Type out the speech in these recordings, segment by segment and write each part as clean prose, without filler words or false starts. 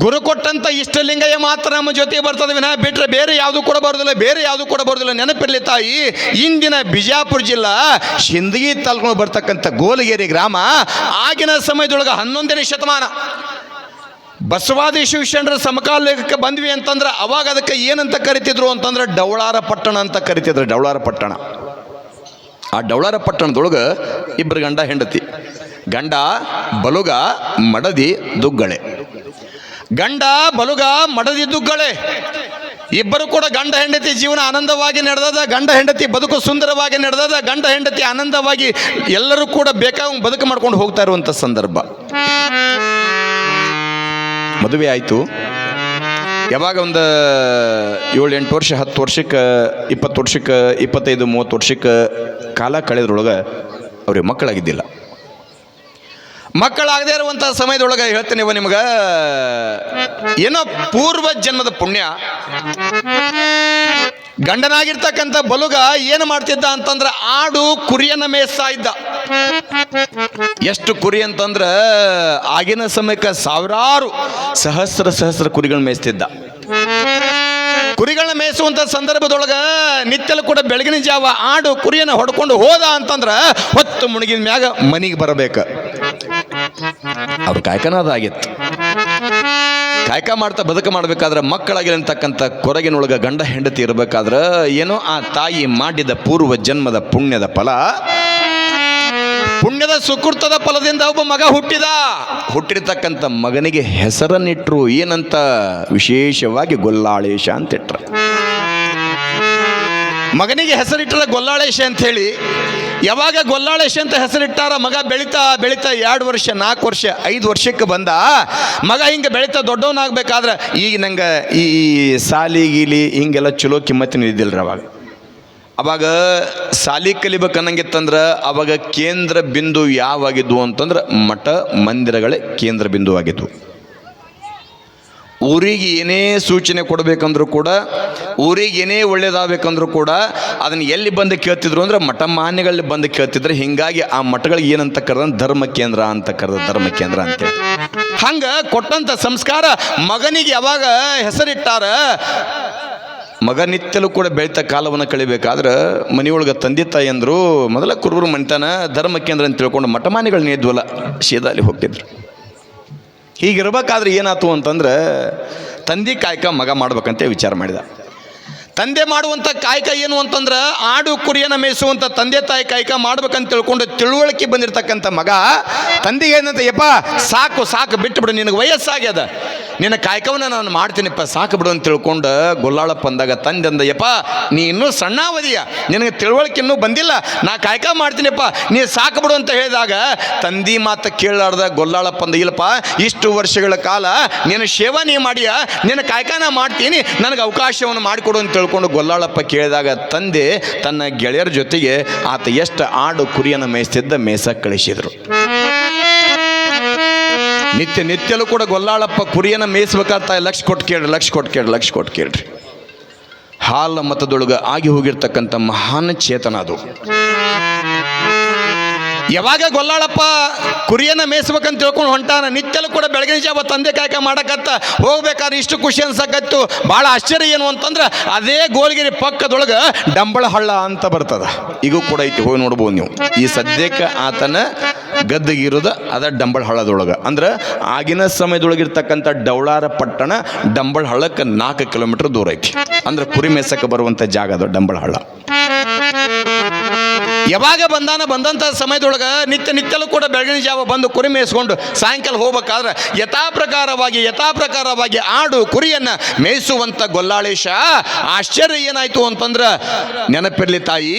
ಗುರು ಕೊಟ್ಟಂತ ಇಷ್ಟಲಿಂಗಯ್ಯ ಮಾತ್ರ ನಮ್ಮ ಜೊತೆಗೆ ಬರ್ತದೆ ವಿನ ಬಿಟ್ರೆ ಬೇರೆ ಯಾವುದು ಕೂಡ ಬರೋದಿಲ್ಲ, ಬೇರೆ ಯಾವುದು ಕೂಡ ಬರೋದಿಲ್ಲ. ನೆನಪಿರಲಿ ತಾಯಿ, ಇಂದಿನ ಬಿಜಾಪುರ ಜಿಲ್ಲಾ ಸಿಂದಗಿ ತಾಲೂಕು ಬರ್ತಕ್ಕಂಥ ಗೋಲಗೇರಿ ಗ್ರಾಮ ಆಗಿನ ಸಮಯದೊಳಗೆ 11ನೇ ಶತಮಾನ ಬಸವಾದಿ ಶಿವಶರಣರ ಸಮಕಾಲಕ್ಕೆ ಬಂದ್ವಿ ಅಂತಂದ್ರೆ ಅವಾಗ ಅದಕ್ಕೆ ಏನಂತ ಕರಿತಿದ್ರು ಅಂತಂದ್ರೆ ಡವಳಾರ ಪಟ್ಟಣ ಅಂತ ಕರಿತಿದ್ರು. ಡವಳಾರ ಪಟ್ಟಣ. ಆ ಡವಳಾರ ಪಟ್ಟಣದೊಳಗೆ ಇಬ್ಬರು ಗಂಡ ಹೆಂಡತಿ. ಗಂಡ ಬಲುಗ ಮಡದಿ ದುಗ್ಗಳೆ. ಗಂಡ ಬಲುಗ ಮಡದಿ ದುಗ್ಗಳೆ ಇಬ್ಬರು ಕೂಡ ಗಂಡ ಹೆಂಡತಿ ಜೀವನ ಆನಂದವಾಗಿ ನಡೆದದ. ಗಂಡ ಹೆಂಡತಿ ಬದುಕು ಸುಂದರವಾಗಿ ನಡೆದದ. ಗಂಡ ಹೆಂಡತಿ ಆನಂದವಾಗಿ ಎಲ್ಲರೂ ಕೂಡ ಬೇಕಾಗ ಬದುಕು ಮಾಡ್ಕೊಂಡು ಹೋಗ್ತಾ ಇರುವಂಥ ಸಂದರ್ಭ. ಮದುವೆ ಆಯಿತು. ಯಾವಾಗ ಒಂದು 7-8 ವರ್ಷ, 10 ವರ್ಷಕ್ಕೆ, 20 ವರ್ಷಕ್ಕೆ, 25-30 ವರ್ಷಕ್ಕೆ ಕಾಲ ಕಳೆದ್ರೊಳಗೆ ಅವ್ರಿಗೆ ಮಕ್ಕಳಾಗಿದ್ದಿಲ್ಲ. ಮಕ್ಕಳಾಗದೇ ಇರುವಂಥ ಸಮಯದೊಳಗೆ ಹೇಳ್ತೇನೆ ನಿಮಗೆ, ಏನೋ ಪೂರ್ವ ಜನ್ಮದ ಪುಣ್ಯ. ಗಂಡನಾಗಿರ್ತಕ್ಕಂಥ ಬಲುಗ ಏನು ಮಾಡ್ತಿದ್ದ ಅಂತಂದ್ರೆ ಆಡು ಕುರಿಯನ್ನ ಮೇಯಿಸ್ತಾ ಇದ್ದ. ಎಷ್ಟು ಕುರಿ ಅಂತಂದ್ರೆ ಆಗಿನ ಸಮಯಕ್ಕೆ ಸಾವಿರಾರು ಸಹಸ್ರ ಕುರಿಗಳನ್ನ ಮೇಯಿಸ್ತಿದ್ದ. ಕುರಿಗಳನ್ನ ಮೇಯಿಸುವಂತ ಸಂದರ್ಭದೊಳಗ ನಿತ್ಯಲು ಕೂಡ ಬೆಳಗಿನ ಜಾವ ಆಡು ಕುರಿಯನ್ನ ಹೊಡ್ಕೊಂಡು ಹೋದ ಅಂತಂದ್ರೆ ಹೊತ್ತು ಮುಳುಗಿದ ಮ್ಯಾಗ ಮನೆಗೆ ಬರಬೇಕು. ಅವ್ರ ಕಾಯ್ಕನದಾಗಿತ್ತು. ಕಾಯಕ ಮಾಡ್ತಾ ಬದುಕು ಮಾಡಬೇಕಾದ್ರೆ ಮಕ್ಕಳಾಗಿರತಕ್ಕಂಥ ಕೊರಗಿನೊಳಗ ಗಂಡ ಹೆಂಡತಿ ಇರಬೇಕಾದ್ರೆ ಏನೋ ಆ ತಾಯಿ ಮಾಡಿದ ಪೂರ್ವ ಜನ್ಮದ ಪುಣ್ಯದ ಫಲ, ಪುಣ್ಯದ ಸುಕೃತದ ಫಲದಿಂದ ಒಬ್ಬ ಮಗ ಹುಟ್ಟಿರ್ತಕ್ಕಂಥ ಮಗನಿಗೆ ಹೆಸರನ್ನಿಟ್ರು. ಏನಂತ? ವಿಶೇಷವಾಗಿ ಗೊಲ್ಲಾಳೇಶ ಅಂತಿಟ್ರು. ಮಗನಿಗೆ ಹೆಸರಿಟ್ಟರ ಗೊಲ್ಲಾಳೇಶ ಅಂತ ಹೇಳಿ. ಯಾವಾಗ ಗೊಲ್ಲಾಳೇಶ ಅಂತ ಹೆಸರಿಟ್ಟಾರ, ಮಗ ಬೆಳೀತಾ 2 ವರ್ಷ, 4 ವರ್ಷ, 5 ವರ್ಷಕ್ಕೆ ಬಂದ. ಮಗ ಹಿಂಗೆ ಬೆಳೀತಾ ದೊಡ್ಡವನಾಗಬೇಕಾದ್ರೆ ಈಗ ನಂಗೆ ಈ ಸಾಲಿ ಗೀಲಿ ಹಿಂಗೆಲ್ಲ ಚಲೋ ಕಿಮ್ಮತ್ತಿನ ಇದ್ದಿಲ್ರಿ. ಅವಾಗ ಸಾಲಿ ಕಲಿಬೇಕನ್ನಂಗಿತ್ತಂದ್ರೆ ಅವಾಗ ಕೇಂದ್ರ ಬಿಂದು ಯಾವಾಗಿದ್ವು ಅಂತಂದ್ರೆ ಮಠ ಮಂದಿರಗಳೇ ಕೇಂದ್ರ ಬಿಂದು ಆಗಿದ್ವು. ಊರಿಗೆ ಏನೇ ಸೂಚನೆ ಕೊಡಬೇಕಂದ್ರೂ ಕೂಡ, ಊರಿಗೆ ಏನೇ ಒಳ್ಳೇದಾಗಬೇಕಂದ್ರೂ ಕೂಡ ಅದನ್ನು ಎಲ್ಲಿ ಬಂದು ಕೇಳ್ತಿದ್ರು ಅಂದ್ರೆ ಮಠ ಮಾನ್ಯಗಳಲ್ಲಿ ಬಂದು ಕೇಳ್ತಿದ್ರು. ಹಿಂಗಾಗಿ ಆ ಮಠಗಳಿಗೆ ಏನಂತ ಕರೆದ ಧರ್ಮ ಕೇಂದ್ರ ಅಂತ ಕರೆದ, ಧರ್ಮ ಕೇಂದ್ರ ಅಂತೇಳಿ. ಹಂಗೆ ಕೊಟ್ಟಂಥ ಸಂಸ್ಕಾರ ಮಗನಿಗೆ ಯಾವಾಗ ಹೆಸರಿಟ್ಟಾರ, ಮಗ ನಿತ್ಯಲು ಕೂಡ ಬೆಳೀತಾ ಕಾಲವನ್ನು ಕಳಿಬೇಕಾದ್ರೆ ಮನೆಯೊಳಗೆ ತಂದೆ ತಾಯಿ ಅಂದರು ಮೊದಲ ಕುರುಬರು ಮನಿತಾನ ಧರ್ಮ ಕೇಂದ್ರ ಅಂತ ತಿಳ್ಕೊಂಡು ಮಠಮಾನಿಗಳನ್ನ ಇದ್ವಲ್ಲ ಶೀದಾಲಿ ಹೋಗ್ತಿದ್ರು. ಹೀಗಿರ್ಬೇಕಾದ್ರೆ ಏನಾಯ್ತು ಅಂತಂದ್ರೆ ತಂದೆ ಕಾಯಕ ಮಗ ಮಾಡ್ಬೇಕಂತ ವಿಚಾರ ಮಾಡಿದ. ತಂದೆ ಮಾಡುವಂಥ ಕಾಯಕ ಏನು ಅಂತಂದ್ರೆ ಆಡು ಕುರಿಯನ್ನು ಮೇಯಿಸುವಂಥ ತಂದೆ ತಾಯಿ ಕಾಯಕ ಮಾಡ್ಬೇಕಂತ ತಿಳ್ಕೊಂಡು ತಿಳುವಳಿಕೆ ಬಂದಿರತಕ್ಕಂಥ ಮಗ ತಂದೆಗೆ ಏನಂತ, ಯಪ್ಪ ಸಾಕು ಬಿಟ್ಟುಬಿಡು, ನಿನಗೆ ವಯಸ್ಸಾಗ್ಯದ, ನಿನ್ನ ಕಾಯಕವನ್ನು ನಾನು ಮಾಡ್ತೀನಿಪ್ಪ, ಸಾಕು ಬಿಡು ಅಂತ ತಿಳ್ಕೊಂಡು ಗೊಲ್ಲಾಳಪ್ಪ ಅಂದಾಗ ತಂದೆ ಅಂದ, ಯಪ್ಪ ನೀ ಇನ್ನೂ ಸಣ್ಣಾವಧಿಯ, ನಿನಗೆ ತಿಳುವಳಿಕೆ ಇನ್ನೂ ಬಂದಿಲ್ಲ, ನಾ ಕಾಯಕ ಮಾಡ್ತೀನಿಪ್ಪ, ನೀ ಸಾಕು ಬಿಡು ಅಂತ ಹೇಳಿದಾಗ ತಂದೆ ಮಾತು ಕೇಳಾರ್ದ ಗೊಲ್ಲಾಳಪ್ಪ ಅಂದ, ಇಲ್ಲಪ್ಪ ಇಷ್ಟು ವರ್ಷಗಳ ಕಾಲ ನೀನು ಸೇವಾ ನೀ ಮಾಡಿಯ, ನಿನ್ನ ಕಾಯಕನ ಮಾಡ್ತೀನಿ, ನನಗೆ ಅವಕಾಶವನ್ನು ಮಾಡಿಕೊಡು ಅಂತ ತಿಳ್ಕೊಂಡು ಗೊಲ್ಲಾಳಪ್ಪ ಕೇಳಿದಾಗ ತಂದೆ ತನ್ನ ಗೆಳೆಯರ ಜೊತೆಗೆ ಆತ ಎಷ್ಟು ಆಡು ಕುರಿಯನ್ನು ಮೇಯಿಸ್ತಿದ್ದ ಮೇಯ್ಸಕ್ಕೆ ಕಳಿಸಿದ್ರು. ನಿತ್ಯಲೂ ಕೂಡ ಗೊಲ್ಲಾಳಪ್ಪ ಕುರಿಯನ್ನು ಮೇಯಿಸ್ಬೇಕಾಗ್ತಾ ಲಕ್ಷ ಕೊಟ್ಟು ಕೇಳ್ರಿ. ಹಾಲ ಮತದೊಳಗೆ ಆಗಿ ಹೋಗಿರ್ತಕ್ಕಂಥ ಮಹಾನ್ ಚೇತನ ಅದು. ಯಾವಾಗ ಗೊಲ್ಲಾಳಪ್ಪ ಕುರಿಯನ್ನು ಮೇಯಿಸ್ಬೇಕಂತ ತಿಳ್ಕೊಂಡು ಹೊಂಟಾನ, ನಿತ್ಯಲೂ ಕೂಡ ಬೆಳಗಿನ ಜಾವ ತಂದೆ ಕಾಯಕ ಮಾಡಕತ್ತ ಹೋಗ್ಬೇಕಾದ್ರೆ ಇಷ್ಟು ಖುಷಿ ಅನ್ಸಕತ್ತು. ಭಾಳ ಆಶ್ಚರ್ಯ ಏನು ಅಂತಂದ್ರೆ ಅದೇ ಗೋಲ್ಗಿರಿ ಪಕ್ಕದೊಳಗೆ ಡಂಬಳ ಹಳ್ಳ ಅಂತ ಬರ್ತದ, ಈಗೂ ಕೂಡ ಐತಿ, ಹೋಗಿ ನೋಡ್ಬೋದು ನೀವು. ಈ ಸದ್ಯಕ್ಕೆ ಆತನ ಗದ್ದಗಿರೋದ ಅದ ಡಂಬಳ ಹಳ್ಳದೊಳಗೆ. ಅಂದ್ರೆ ಆಗಿನ ಸಮಯದೊಳಗಿರ್ತಕ್ಕಂಥ ಡವಳಾರ ಪಟ್ಟಣ ಡಂಬಳ ಹಳ್ಳಕ್ಕೆ 4 ಕಿಲೋಮೀಟರ್ ದೂರ ಐತಿ. ಅಂದ್ರೆ ಕುರಿ ಮೇಸಕ್ಕೆ ಬರುವಂಥ ಜಾಗ ಅದು ಡಂಬಳ ಹಳ್ಳ. ಯಾವಾಗ ಬಂದಂಥ ಸಮಯದೊಳಗೆ ನಿತ್ಯಲೂ ಕೂಡ ಬೆಳಗಿನ ಜಾವ ಬಂದು ಕುರಿ ಮೇಯಿಸ್ಕೊಂಡು ಸಾಯಂಕಾಲ ಹೋಗ್ಬೇಕಾದ್ರೆ ಯಥಾ ಪ್ರಕಾರವಾಗಿ ಆಡು ಕುರಿಯನ್ನು ಮೇಯಿಸುವಂಥ ಗೊಲ್ಲಾಳೇಶ ಆಶ್ಚರ್ಯ ಏನಾಯ್ತು ಅಂತಂದ್ರೆ, ನೆನಪಿರ್ಲಿ ತಾಯಿ,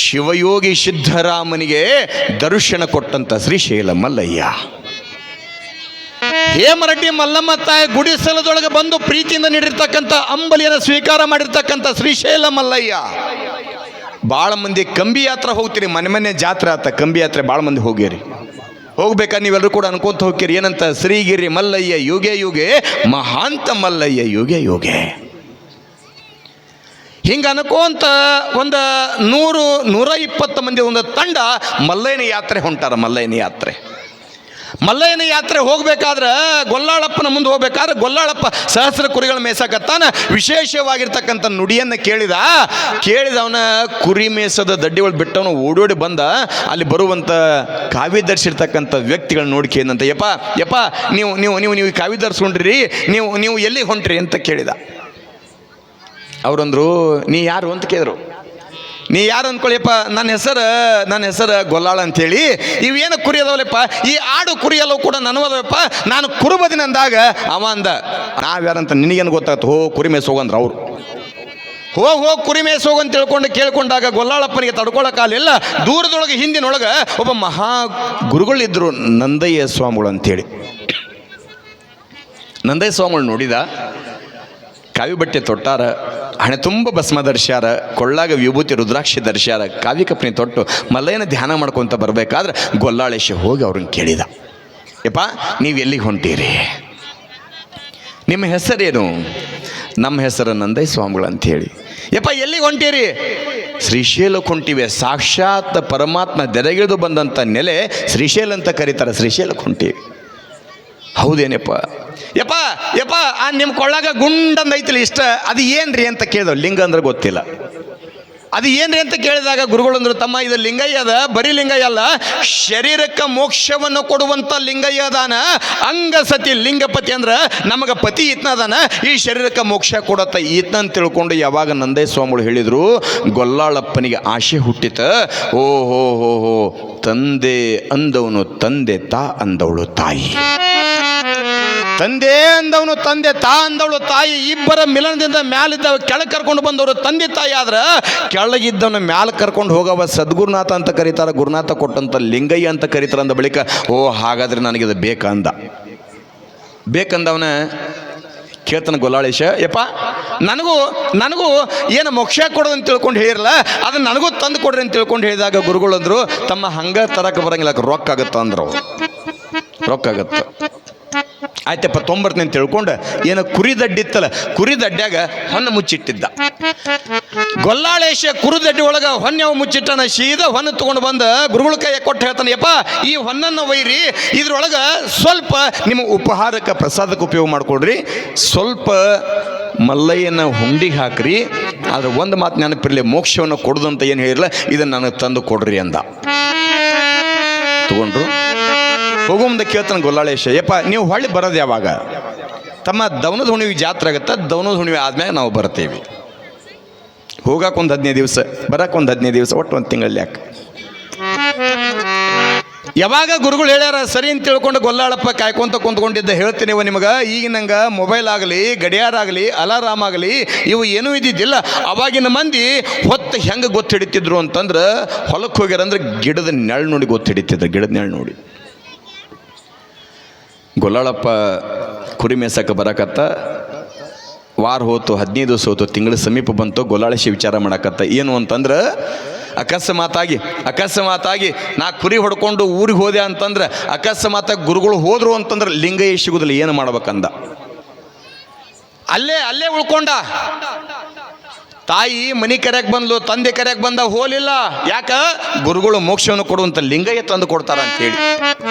ಶಿವಯೋಗಿ ಸಿದ್ಧರಾಮನಿಗೆ ದರ್ಶನ ಕೊಟ್ಟಂತ ಶ್ರೀಶೈಲ ಮಲ್ಲಯ್ಯ, ಹೇಮರೆಡ್ಡಿ ಮಲ್ಲಮ್ಮ ತಾಯಿ ಗುಡಿಸಲದೊಳಗೆ ಬಂದು ಪ್ರೀತಿಯಿಂದ ನೀಡಿರ್ತಕ್ಕಂಥ ಅಂಬಲಿಯನ್ನು ಸ್ವೀಕಾರ ಮಾಡಿರ್ತಕ್ಕಂಥ ಶ್ರೀಶೈಲ ಮಲ್ಲಯ್ಯ. ಭಾಳ ಮಂದಿ ಕಂಬಿ ಯಾತ್ರೆ ಹೋಗ್ತೀರಿ, ಮನೆ ಜಾತ್ರೆ ಆತ, ಕಂಬಿ ಯಾತ್ರೆ ಭಾಳ ಮಂದಿ ಹೋಗ್ಯಾರಿ. ಹೋಗ್ಬೇಕಾದ್ರೆ ನೀವೆಲ್ಲರೂ ಕೂಡ ಅನ್ಕೊಂತ ಹೋಗ್ತೀರಿ ಏನಂತ, ಶ್ರೀಗಿರಿ ಮಲ್ಲಯ್ಯ ಯುಗೆ ಮಹಾಂತ ಮಲ್ಲಯ್ಯ ಯುಗೆ. ಹಿಂಗೆ ಅನ್ಕೋಂತ ಒಂದು 100-120 ಮಂದಿ ಒಂದು ತಂಡ ಮಲ್ಲಯ್ಯನ ಯಾತ್ರೆ ಹೊಂಟಾರ. ಮಲ್ಲಯ್ಯನ ಯಾತ್ರೆ ಮಲ್ಲಯ್ಯನ ಯಾತ್ರೆ ಹೋಗ್ಬೇಕಾದ್ರೆ ಗೊಲ್ಲಾಳಪ್ಪನ ಮುಂದೆ ಹೋಗ್ಬೇಕಾದ್ರೆ ಗೊಲ್ಲಾಳಪ್ಪ ಸಹಸ್ರ ಕುರಿಗಳ ಮೇಸಕತ್ತಾನ. ವಿಶೇಷವಾಗಿರ್ತಕ್ಕಂಥ ನುಡಿಯನ್ನು ಕೇಳಿದವನ ಕುರಿ ಮೇಸದ ದಡ್ಡಿಗಳು ಬಿಟ್ಟವನು ಓಡೋಡಿ ಬಂದ. ಅಲ್ಲಿ ಬರುವಂಥ ಕಾವಿ ಧರಿಸಿರ್ತಕ್ಕಂಥ ವ್ಯಕ್ತಿಗಳನ್ನ ನೋಡಿಕೆ ಏನಂತ, ಯಪ್ಪ ನೀವು ಕಾವಿ ಧರಿಸ್ಕೊಂಡ್ರಿ, ನೀವು ಎಲ್ಲಿ ಹೊಂಟ್ರಿ ಅಂತ ಕೇಳಿದ. ಅವರಂದ್ರು, ನೀ ಯಾರು ಅಂತ ಕೇಳಿದ್ರು. ನೀ ಯಾರು ಅಂದ್ಕೊಳ್ಳಿಯಪ್ಪ, ನನ್ನ ಹೆಸರು ಗೊಲ್ಲಾಳ ಅಂಥೇಳಿ. ಇವೇನು ಕುರಿ ಅದಾವಲ್ಲಪ್ಪ, ಈ ಆಡು ಕುರಿ ಎಲ್ಲವೂ ಕೂಡ ನನವದವಪ್ಪ, ನಾನು ಕುರುಬದಿನ ಅಂದಾಗ ಅವ ಅಂದ, ನಾವ್ಯಾರಂತ ನಿನಗೇನು ಗೊತ್ತಾಗ್ತು, ಕುರಿ ಮೇಸ್ ಹೋಗಂದ್ರ ಅವರು. ಹೋಗಿ ಕುರಿ ಮೇಸ್ ಹೋಗಂತ ಕೇಳ್ಕೊಂಡಾಗ ಗೊಲ್ಲಾಳಪ್ಪನಿಗೆ ತಡ್ಕೊಳ್ಳೋಕ್ಕಾಗಲಿಲ್ಲ. ದೂರದೊಳಗೆ ಹಿಂದಿನೊಳಗೆ ಒಬ್ಬ ಮಹಾ ಗುರುಗಳಿದ್ರು, ನಂದಯ್ಯ ಸ್ವಾಮಿಗಳು ಅಂಥೇಳಿ. ನಂದಯ್ಯ ಸ್ವಾಮಿಗಳು ನೋಡಿದ, ಕಾವಿ ಬಟ್ಟೆ ತೊಟ್ಟಾರ, ಹಣೆ ತುಂಬ ಭಸ್ಮ ಧರಿಸ್ಯಾರ, ಕೊಳ್ಳಾಗ ವಿಭೂತಿ ರುದ್ರಾಕ್ಷಿ ಧರಿಸ್ಯಾರ, ಕಾವಿ ಕಪ್ಪನಿ ತೊಟ್ಟು ಮಲ್ಲಯ್ಯನ ಧ್ಯಾನ ಮಾಡ್ಕೊತ ಬರಬೇಕಾದ್ರೆ ಗೊಲ್ಲಾಳೇಶ ಹೋಗಿ ಅವ್ರನ್ನ ಕೇಳಿದ, ಯಪ್ಪ ನೀವು ಎಲ್ಲಿಗೆ ಹೊಂಟೀರಿ, ನಿಮ್ಮ ಹೆಸರೇನು? ನಮ್ಮ ಹೆಸರು ನಂದಯ್ಯ ಸ್ವಾಮಿಗಳು ಅಂಥೇಳಿ. ಯಪ್ಪ ಎಲ್ಲಿಗೆ ಹೊಂಟೀರಿ? ಶ್ರೀಶೈಲಕ್ಕೆ ಹೊಂಟಿವೆ. ಸಾಕ್ಷಾತ್ ಪರಮಾತ್ಮ ದೆರೆಗಿಳಿದು ಬಂದಂಥ ನೆಲೆ ಶ್ರೀಶೈಲ ಅಂತ ಕರೀತಾರೆ, ಶ್ರೀಶೈಲಕ್ಕೆ ಹೊಂಟೀವಿ. ಹೌದೇನಪ್ಪ? ಯಪ್ಪ ಆ ನಿಮ್ಮ ಕೊಳ್ಳಾಗ ಗುಂಡಂದು ಐತಿಲ್ಲ ಇಷ್ಟ, ಅದು ಏನ್ರಿ ಅಂತ ಕೇಳಿದವು. ಲಿಂಗ ಅಂದ್ರೆ ಗೊತ್ತಿಲ್ಲ. ಅದು ಏನ್ರಿ ಅಂತ ಕೇಳಿದಾಗ ಗುರುಗಳು ಅಂದರು, ತಮ್ಮ ಇದು ಲಿಂಗಯ್ಯ ಅದ, ಬರೀ ಲಿಂಗಯ್ಯ ಅಲ್ಲ, ಶರೀರಕ್ಕೆ ಮೋಕ್ಷವನ್ನು ಕೊಡುವಂಥ ಲಿಂಗಯ್ಯ ಅದಾನ. ಅಂಗಸತಿ ಲಿಂಗಪತಿ ಅಂದ್ರೆ ನಮಗೆ ಪತಿ ಈತನ ಅದಾನ, ಈ ಶರೀರಕ್ಕೆ ಮೋಕ್ಷ ಕೊಡತ್ತ ಈತನ ಅಂತ ತಿಳ್ಕೊಂಡು ಯಾವಾಗ ನಂದಯ್ಯ ಸ್ವಾಮಿಗಳು ಹೇಳಿದರು, ಗೊಲ್ಲಾಳಪ್ಪನಿಗೆ ಆಶೆ ಹುಟ್ಟಿತ. ಓಹೋ ತಂದೆ ಅಂದವನು ತಂದೆ, ತಾ ಅಂದವಳು ತಾಯಿ. ತಂದೆ ಅಂದವನು ತಂದೆ, ತಾ ಅಂದವಳು ತಾಯಿ. ಇಬ್ಬರ ಮಿಲನದಿಂದ ಮ್ಯಾಲಿದ್ದ ಕೆಳಗೆ ಕರ್ಕೊಂಡು ಬಂದವರು ತಂದೆ ತಾಯಿ ಆದ್ರೆ, ಕೆಳಗಿದ್ದವನ ಮ್ಯಾಲ ಕರ್ಕೊಂಡು ಹೋಗವ ಸದ್ಗುರುನಾಥ ಅಂತ ಕರೀತಾರೆ, ಗುರುನಾಥ ಕೊಟ್ಟಂತ ಲಿಂಗಯ್ಯ ಅಂತ ಕರೀತಾರೆ. ಅಂದ ಬಳಿಕ ಹಾಗಾದ್ರೆ ನನಗಿದು ಬೇಕಂದವನ ಕೇಳ್ತಾನೆ ಗೊಲ್ಲಾಳೇಶ, ಯಪ್ಪ ನನಗೂ ಏನು ಮೋಕ್ಷ ಕೊಡೋದು ಅಂತ ತಿಳ್ಕೊಂಡು ಹೇಳಿರಲ್ಲ, ಅದನ್ನ ನನಗೂ ತಂದು ಕೊಡ್ರಿ ಅಂತ ತಿಳ್ಕೊಂಡು ಹೇಳಿದಾಗ ಗುರುಗಳು ಅಂದರು, ತಮ್ಮ ಹಂಗ ತರಕ್ಕೆ ಬರಂಗಿಲ್ಲ, ರೊಕ್ಕ ಆಗುತ್ತ ಅಂದ್ರು. ರೊಕ್ಕ ಆಗುತ್ತ, ಆಯ್ತಪ್ಪ ತೊಂಬರ್ತೇನೆ ಅಂತ ತಿಳ್ಕೊಂಡು ಏನೋ ಕುರಿ ದಡ್ಡಿತ್ತಲ್ಲ, ಕುರಿ ದಡ್ಡ್ಯಾಗ ಹೊನ್ನ ಮುಚ್ಚಿಟ್ಟಿದ್ದ. ಗೊಲ್ಲಾಳೇಶ ಕುರಿದಡ್ಡಿ ಒಳಗೆ ಹೊನ್ನೆ ಮುಚ್ಚಿಟ್ಟನ. ಸೀದಾ ಹೊನ್ನ ತಗೊಂಡು ಬಂದು ಗುರುಗಳ ಕೈಯ ಕೊಟ್ಟು ಹೇಳ್ತಾನೆ, ಯಪ್ಪ ಈ ಹೊನ್ನನ್ನು ಒಯ್ರಿ, ಇದ್ರೊಳಗೆ ಸ್ವಲ್ಪ ನಿಮ್ಮ ಉಪಹಾರಕ್ಕೆ ಪ್ರಸಾದಕ್ಕೆ ಉಪಯೋಗ ಮಾಡಿಕೊಡ್ರಿ, ಸ್ವಲ್ಪ ಮಲ್ಲಯ್ಯನ ಹುಂಡಿಗೆ ಹಾಕ್ರಿ, ಆದ್ರೆ ಒಂದು ಮಾತು ನೆನಪಿರಲಿ, ಮೋಕ್ಷವನ್ನು ಕೊಡೋದಂತ ಏನು ಹೇಳಿರಲ್ಲ, ಇದನ್ನು ನನಗೆ ತಂದು ಕೊಡ್ರಿ ಅಂದ. ತಗೊಂಡ್ರು. ಹೋಗೋ ಮುಂದೆ ಕೇಳ್ತಾನೆ ಗೊಲ್ಲಾಳೇಶ, ಯಪ್ಪ ನೀವು ಹೊಳ್ಳಿ ಬರೋದು ಯಾವಾಗ? ತಮ್ಮ ದವನದ ಹುಣ್ಣಿಗೆ ಜಾತ್ರೆ ಆಗುತ್ತೆ, ದವನದ ಹುಣ್ಣಿಮೆ ಆದ್ಮೇಲೆ ನಾವು ಬರ್ತೀವಿ. ಹೋಗಕ್ಕೆ ಒಂದು 15 ದಿವಸ, ಬರಕ್ಕೆ ಒಂದು 15 ದಿವಸ, ಒಟ್ಟು ಒಂದು ತಿಂಗಳಲ್ಲಿ ಯಾಕೆ. ಯಾವಾಗ ಗುರುಗಳು ಹೇಳ್ಯಾರ ಸರಿ ಅಂತ ತಿಳ್ಕೊಂಡು ಗೊಲ್ಲಾಳಪ್ಪ ಕಾಯ್ಕೊಂತ ಕುಂತ್ಕೊಂಡಿದ್ದ. ಹೇಳ್ತೀನಿ ನಿಮಗೆ, ಈಗ ನಂಗೆ ಮೊಬೈಲ್ ಆಗಲಿ, ಗಡಿಯಾರ ಆಗಲಿ, ಅಲಾರಾಮ್ ಆಗಲಿ, ಇವು ಏನೂ ಇದ್ದಿದ್ದಿಲ್ಲ. ಅವಾಗಿನ ಮಂದಿ ಹೊತ್ತು ಹೆಂಗೆ ಗೊತ್ತು ಹಿಡಿತಿದ್ರು ಅಂತಂದ್ರೆ, ಹೊಲಕ್ಕೆ ಹೋಗ್ಯಾರಂದ್ರೆ ಗಿಡದ ನೆರಳು ನೋಡಿ ಗೊತ್ತು ಹಿಡಿತಿದ್ರು, ಗಿಡದ ನೆರಳು ನೋಡಿ. ಗೊಲ್ಲಾಳಪ್ಪ ಕುರಿ ಮೇಸಕ್ಕೆ ಬರಕತ್ತ. ವಾರ ಹೋತು, 15 ದಿವಸ ಹೋತು, ತಿಂಗಳ ಸಮೀಪ ಬಂತು. ಗೊಲ್ಲಾಳೇಶ ವಿಚಾರ ಮಾಡಕತ್ತ, ಏನು ಅಂತಂದ್ರೆ, ಅಕಸ್ಮಾತಾಗಿ ನಾ ಕುರಿ ಹೊಡ್ಕೊಂಡು ಊರಿಗೆ ಹೋದೆ ಅಂತಂದ್ರೆ, ಅಕಸ್ಮಾತಾಗಿ ಗುರುಗಳು ಹೋದ್ರು ಅಂತಂದ್ರೆ ಲಿಂಗಯ್ಯ ಸಿಗುದಿಲ್ಲ, ಏನು ಮಾಡ್ಬೇಕಂದ. ಅಲ್ಲೇ ಉಳ್ಕೊಂಡ. ತಾಯಿ ಮನಿ ಕರೆಯಕ್ಕೆ ಬಂದ್ಲು, ತಂದೆ ಕರೆಯಕ್ಕೆ ಬಂದ, ಹೋಲಿಲ್ಲ. ಯಾಕ? ಗುರುಗಳು ಮೋಕ್ಷವನ್ನು ಕೊಡುವಂತ ಲಿಂಗಯ್ಯ ತಂದು ಕೊಡ್ತಾರ ಅಂತೇಳಿ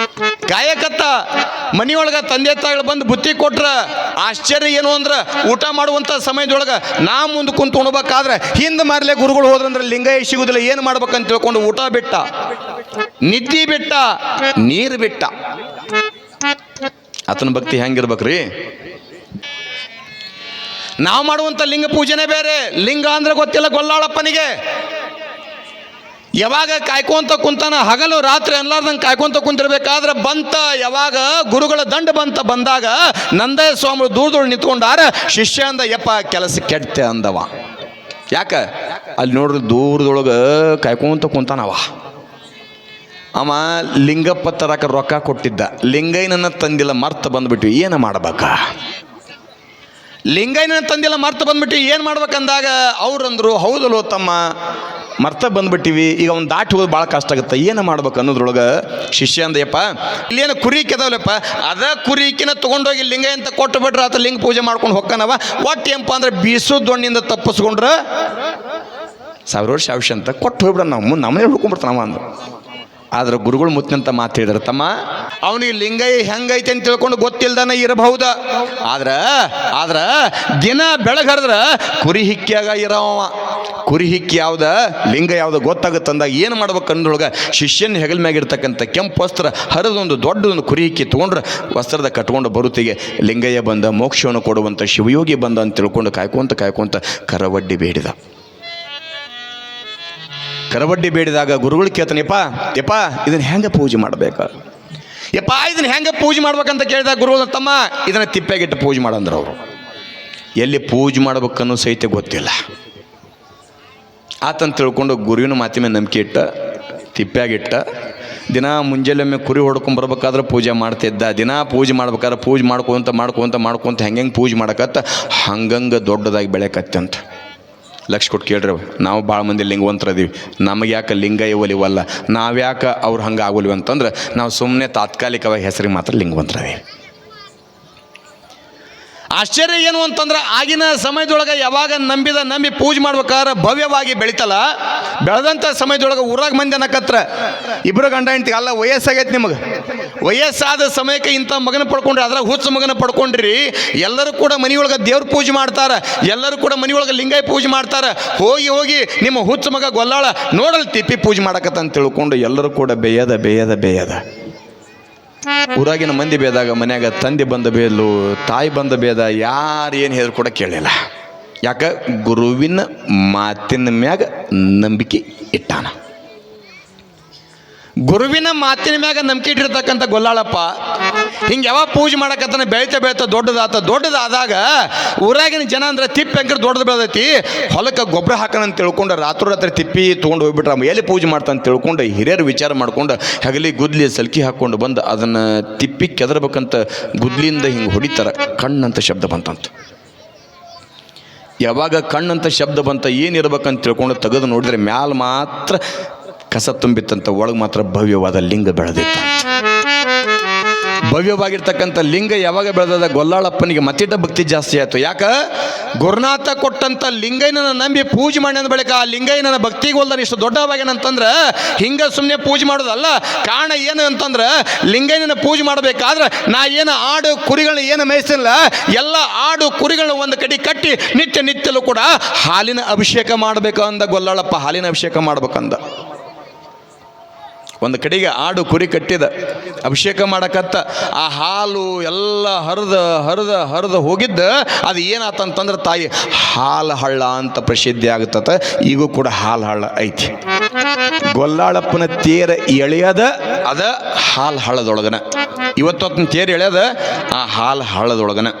ಕಾಯಕತ್ತ. ಮನಿಯೊಳಗ ತಂದೆ ತಾಯಿಗಳು ಬಂದು ಬುತ್ತಿ ಕೊಟ್ರ. ಆಶ್ಚರ್ಯ ಏನು ಅಂದ್ರೆ, ಊಟ ಮಾಡುವಂತ ಸಮಯದೊಳಗ ನಾ ಮುಂದೆ ಕುಂತು ಉಣ್ಬೇಕಾದ್ರೆ ಹಿಂದೆ ಮಾರ್ಲೆ ಗುರುಗಳು ಹೋದ್ರಂದ್ರೆ ಲಿಂಗಯ್ಯ ಸಿಗುದಿಲ್ಲ, ಏನು ಮಾಡ್ಬೇಕಂತ ತಿಳ್ಕೊಂಡು ಊಟ ಬಿಟ್ಟ, ನಿದ್ದಿ ಬಿಟ್ಟ, ನೀರು ಬಿಟ್ಟ. ಆತನ ಭಕ್ತಿ ಹೆಂಗಿರ್ಬೇಕ್ರಿ? ನಾವು ಮಾಡುವಂಥ ಲಿಂಗ ಪೂಜೆನೇ ಬೇರೆ. ಲಿಂಗ ಅಂದ್ರೆ ಗೊತ್ತಿಲ್ಲ ಗೊಲ್ಲಾಳಪ್ಪನಿಗೆ. ಯಾವಾಗ ಕಾಯ್ಕೊಂತ ಕುಂತಾನ, ಹಗಲು ರಾತ್ರಿ ಅನ್ಲಾರ್ದಂಗೆ ಕಾಯ್ಕೊಂತ ಕುಂತಿರ್ಬೇಕಾದ್ರೆ ಬಂತ, ಯಾವಾಗ ಗುರುಗಳ ದಂಡ ಬಂದಾಗ ನಂದಯ್ಯ ಸ್ವಾಮಿ ದೂರದೊಳಗೆ ನಿಂತ್ಕೊಂಡಾರ. ಶಿಷ್ಯ ಅಂದ, ಯಪ್ಪ ಕೆಲಸ ಕೆಡ್ತೆ ಅಂದವ. ಯಾಕ? ಅಲ್ಲಿ ನೋಡ್ರಿ ದೂರದೊಳಗೆ ಕಾಯ್ಕೊಂತ ಕುಂತಾನವ. ಅವ ಲಿಂಗಪ್ಪ ತರಕ ರೊಕ್ಕ ಕೊಟ್ಟಿದ್ದ, ಲಿಂಗಯ್ಯನನ್ನ ತಂದಿಲ್ಲ, ಮರ್ತ ಬಂದ್ಬಿಟ್ವಿ, ಏನು ಮಾಡ್ಬೇಕ? ಲಿಂಗಯ್ಯನ ತಂದಿಲ್ಲ, ಮರ್ತ ಬಂದ್ಬಿಟ್ಟು ಏನು ಮಾಡ್ಬೇಕಂದಾಗ ಅವ್ರಂದ್ರು, ಹೌದಲ್ಲೋ ತಮ್ಮ, ಮರ್ತ ಬಂದ್ಬಿಟ್ಟಿವಿ, ಈಗ ಅವ್ನು ದಾಟಿ ಹೋಗೋದು ಭಾಳ ಕಷ್ಟ ಆಗುತ್ತೆ, ಏನು ಮಾಡ್ಬೇಕು ಅನ್ನೋದ್ರೊಳಗೆ ಶಿಷ್ಯ ಅಂದಯ್ಯಪ್ಪ, ಇಲ್ಲೇನು ಕುರಿ ಕೆದವಲ್ಲಪ್ಪ, ಅದ ಕುರಿಕಿನ ತೊಗೊಂಡೋಗಿ ಲಿಂಗಯ್ಯ ಅಂತ ಕೊಟ್ಟು ಬಿಟ್ರೆ ಆತ ಲಿಂಗ ಪೂಜೆ ಮಾಡ್ಕೊಂಡು ಹೋಗ್ತಾನವ. ಒಟ್ಟು ಏನಪ್ಪ ಅಂದ್ರೆ ಬೀಸೋ ದೊಣ್ಣಿಂದ ತಪ್ಪಿಸ್ಕೊಂಡ್ರೆ 1000 ವರ್ಷ ಆಯುಷ್ಯ ಅಂತ ಕೊಟ್ಟು ಹೋಗ್ಬಿಡ, ನಾವು ನಮ್ಮನೆ ಹುಡ್ಕೊಂಡ್ಬಿಡ್ತಾನವ ಅಂದ್ರು. ಆದ್ರೆ ಗುರುಗಳು ಮುತ್ತಿನಂತ ಮಾತು ಹೇಳಿದ್ರು, ತಮ್ಮ ಅವನಿಗೆ ಲಿಂಗೈ ಹೆಂಗೈತೆ ಅಂತ ತಿಳ್ಕೊಂಡು ಗೊತ್ತಿಲ್ದಾನೆ ಇರಬಹುದು, ಆದ್ರ ದಿನ ಬೆಳಗರದ್ರ ಕುರಿ ಹಿಕ್ಕಿಯಾಗ ಇರವ. ಕುರಿ ಹಿಕ್ಕಿ ಯಾವ್ದ ಲಿಂಗ ಯಾವ್ದು ಗೊತ್ತಾಗುತ್ತಂದಾಗ ಏನು ಮಾಡ್ಬೇಕು ಅಂದ್ರೊಳಗೆ ಶಿಷ್ಯನ ಹೆಗಲ ಮ್ಯಾಗಿರ್ತಕ್ಕಂಥ ಕೆಂಪು ವಸ್ತ್ರ ಹರಿದೊಂದು ದೊಡ್ಡದೊಂದು ಕುರಿ ಹಿಕ್ಕಿ ತೊಗೊಂಡ್ರೆ ವಸ್ತ್ರದ ಕಟ್ಕೊಂಡು ಬರುತ್ತಿಗೆ ಲಿಂಗಯ್ಯ ಬಂದ, ಮೋಕ್ಷವನ್ನು ಕೊಡುವಂಥ ಶಿವಯೋಗಿ ಬಂದ ಅಂತ ತಿಳ್ಕೊಂಡು ಕಾಯ್ಕೊಂತ ಕರವಡ್ಡಿ ಬೇಡಿದ. ಕರವಡ್ಡಿ ಬೇಡಿದಾಗ ಗುರುಗಳು ಕೇಳ್ತಾನೆಪ್ಪ ಇದನ್ನು ಹೆಂಗೆ ಪೂಜೆ ಮಾಡ್ಬೇಕು, ಇದನ್ನು ಹೆಂಗೆ ಪೂಜೆ ಮಾಡ್ಬೇಕಂತ ಕೇಳಿದಾಗ ಗುರುಗಳು, ತಮ್ಮ ಇದನ್ನು ತಿಪ್ಪಾಗಿಟ್ಟು ಪೂಜೆ ಮಾಡಂದ್ರೆ ಅವರು ಎಲ್ಲಿ ಪೂಜೆ ಮಾಡ್ಬೇಕನ್ನೋ ಸಹಿತ ಗೊತ್ತಿಲ್ಲ. ಆತಂತ ತಿಳ್ಕೊಂಡು ಗುರುವಿನ ಮಾತಿ ಮೇಲೆ ನಂಬಿಕೆ ಇಟ್ಟ ತಿಪ್ಪಾಗಿಟ್ಟ. ದಿನ ಮುಂಜಾನೆ ಕುರಿ ಹೊಡ್ಕೊಂಬರ್ಬೇಕಾದ್ರೆ ಪೂಜೆ ಮಾಡ್ತಿದ್ದ. ದಿನ ಪೂಜೆ ಮಾಡ್ಬೇಕಾದ್ರೆ ಪೂಜೆ ಮಾಡ್ಕೊಂತ ಹೆಂಗೆ ಪೂಜೆ ಮಾಡಕತ್ತ ಹಂಗಂಗೆ ದೊಡ್ಡದಾಗಿ ಬೆಳೆಕತ್ತಂತ. ಲಕ್ಷ ಕೊಟ್ಟು ಕೇಳ್ರಿ, ನಾವು ಭಾಳ ಮಂದಿ ಲಿಂಗವಂತರದೀವಿ, ನಮಗೆ ಯಾಕೆ ಲಿಂಗಯ್ಯ ಒಲಿವಲ್ಲ, ನಾವ್ಯಾಕೆ ಅವ್ರು ಹಂಗೆ ಆಗೋಲ್ವಿ ಅಂತಂದ್ರೆ ನಾವು ಸುಮ್ಮನೆ ತಾತ್ಕಾಲಿಕವಾಗಿ ಹೆಸರಿಗೆ ಮಾತ್ರ ಲಿಂಗವಂತರದೀವಿ. ಆಶ್ಚರ್ಯ ಏನು ಅಂತಂದ್ರೆ ಆಗಿನ ಸಮಯದೊಳಗೆ ಯಾವಾಗ ನಂಬಿ ಪೂಜೆ ಮಾಡ್ಬೇಕಾದ್ರೆ ಭವ್ಯವಾಗಿ ಬೆಳಿತಲ್ಲ, ಬೆಳೆದಂಥ ಸಮಯದೊಳಗೆ ಊರಾಗ ಮಂದಿ ಅನ್ನಕತ್ರ ಇಬ್ಬರು ಗಂಡ ಹೆಂಡ್ತಿ ಅಲ್ಲ ವಯಸ್ಸಾಗೈತೆ ನಿಮಗೆ, ವಯಸ್ಸಾದ ಸಮಯಕ್ಕೆ ಇಂಥ ಮಗನ ಪಡ್ಕೊಂಡ್ರಿ, ಅದ್ರಾಗ ಹುಚ್ಚ ಮಗನ ಪಡ್ಕೊಂಡ್ರಿ. ಎಲ್ಲರೂ ಕೂಡ ಮನೆಯೊಳಗೆ ದೇವ್ರ ಪೂಜೆ ಮಾಡ್ತಾರೆ, ಎಲ್ಲರೂ ಕೂಡ ಮನೆಯೊಳಗೆ ಲಿಂಗಾಯ ಪೂಜೆ ಮಾಡ್ತಾರೆ. ಹೋಗಿ ನಿಮ್ಮ ಹುಚ್ಚ ಮಗ ಗೊಲ್ಲಾಳ ನೋಡಲ್ ತಿಪ್ಪಿ ಪೂಜೆ ಮಾಡಕತ್ತ ಅಂತ ತಿಳ್ಕೊಂಡು ಎಲ್ಲರೂ ಕೂಡ ಬೇಯದ ಊರಾಗಿನ ಮಂದಿ ಬೇದಾಗ ಮನ್ಯಾಗ ತಂದೆ ಬಂದ ಬೇಲು, ತಾಯಿ ಬಂದ ಬೇದ, ಯಾರು ಏನು ಹೇಳಿದ್ರು ಕೂಡ ಕೇಳಿಲ್ಲ. ಯಾಕೆ ಗುರುವಿನ ಮಾತಿನ ಮ್ಯಾಗ ನಂಬಿಕೆ ಇಟ್ಟಾನ. ಗುರುವಿನ ಮಾತಿನ ಮ್ಯಾಗ ನಂಬಿಕೆ ಇಟ್ಟಿರ್ತಕ್ಕಂಥ ಗೊಲ್ಲಾಳಪ್ಪ ಹಿಂಗೆ ಯಾವಾಗ ಪೂಜೆ ಮಾಡಕತ್ತಾನ ಬೆಳಿತಾ ದೊಡ್ಡದಾದಾಗ ಊರಾಗಿನ ಜನ ಅಂದ್ರೆ ತಿಪ್ಪಿ ಅಂಕರ್ ದೊಡ್ಡದು ಬೆಳೆದೈತಿ, ಹೊಲಕ್ಕೆ ಗೊಬ್ಬರ ಹಾಕೋಣ ಅಂತ ತಿಳ್ಕೊಂಡು ರಾತ್ರಿ ತಿಪ್ಪಿ ತೊಗೊಂಡು ಹೋಗ್ಬಿಟ್ರೆ ಎಲ್ಲಿ ಪೂಜೆ ಮಾಡ್ತಾನೆ ತಿಳ್ಕೊಂಡು ಹಿರಿಯರು ವಿಚಾರ ಮಾಡ್ಕೊಂಡು ಹಗಲಿ ಗುದ್ಲಿ ಸಲ್ಕಿ ಹಾಕ್ಕೊಂಡು ಬಂದು ಅದನ್ನು ತಿಪ್ಪಿ ಕೆದರ್ಬೇಕಂತ ಗುದ್ಲಿಯಿಂದ ಹಿಂಗೆ ಹೊಡಿತಾರೆ. ಕಣ್ಣಂತ ಶಬ್ದ ಬಂತಂತ. ಯಾವಾಗ ಕಣ್ಣಂತ ಶಬ್ದ ಬಂತ ಏನಿರ್ಬೇಕಂತ ತಿಳ್ಕೊಂಡು ತೆಗೆದು ನೋಡಿದ್ರೆ ಮ್ಯಾಲ ಮಾತ್ರ ಕಸ ತುಂಬಿತ್ತಂತ, ಒಳಗೆ ಮಾತ್ರ ಭವ್ಯವಾದ ಲಿಂಗ ಬೆಳೆದಿತ್ತ. ಭವ್ಯವಾಗಿರ್ತಕ್ಕಂಥ ಲಿಂಗ ಯಾವಾಗ ಬೆಳೆದ ಗೊಲ್ಲಾಳಪ್ಪನಿಗೆ ಮತ್ತಿಟ್ಟ ಭಕ್ತಿ ಜಾಸ್ತಿ ಆಯಿತು. ಯಾಕೆ ಗುರುನಾಥ ಕೊಟ್ಟಂಥ ಲಿಂಗಯ್ಯನ ನಂಬಿ ಪೂಜೆ ಮಾಡಿ ಅಂದ ಬಳಿಕ ಆ ಲಿಂಗಯ್ಯನ ಭಕ್ತಿಗೆ ಹೋಲ್ದಾನೆ ಇಷ್ಟು ದೊಡ್ಡವಾಗೇನಂತಂದ್ರೆ ಹಿಂಗೆ ಸುಮ್ಮನೆ ಪೂಜೆ ಮಾಡೋದಲ್ಲ. ಕಾರಣ ಏನು ಅಂತಂದ್ರೆ ಲಿಂಗಯ್ಯನ ಪೂಜೆ ಮಾಡಬೇಕಾದ್ರೆ ನಾ ಏನು ಆಡು ಕುರಿಗಳನ್ನ ಏನು ಮೇಯಿಸಿಲ್ಲ, ಎಲ್ಲ ಆಡು ಕುರಿಗಳನ್ನ ಒಂದು ಕಡೆ ಕಟ್ಟಿ ನಿತ್ಯಲೂ ಕೂಡ ಹಾಲಿನ ಅಭಿಷೇಕ ಮಾಡಬೇಕು ಅಂದ ಗೊಲ್ಲಾಳಪ್ಪ. ಹಾಲಿನ ಅಭಿಷೇಕ ಮಾಡ್ಬೇಕಂದ ಒಂದು ಕಡೆಗೆ ಆಡು ಕುರಿ ಕಟ್ಟಿದ ಅಭಿಷೇಕ ಮಾಡಕತ್ತ. ಆ ಹಾಲು ಎಲ್ಲ ಹರಿದ ಹೋಗಿದ್ದ ಅದು ಏನಾತಂತಂದ್ರೆ ತಾಯಿ ಹಾಲು ಹಳ್ಳ ಅಂತ ಪ್ರಸಿದ್ಧಿ ಆಗ್ತತ. ಈಗೂ ಕೂಡ ಹಾಲು ಹಳ್ಳ ಐತಿ. ಗೊಲ್ಲಾಳಪ್ಪನ ತೇರ ಎಳೆಯದ ಅದ ಹಾಲು ಹಳ್ಳದೊಳಗನ, ಇವತ್ತೊತ್ತಿನ ತೇರು ಎಳೆಯದ ಆ ಹಾಲು ಹಳ್ಳದೊಳಗನ.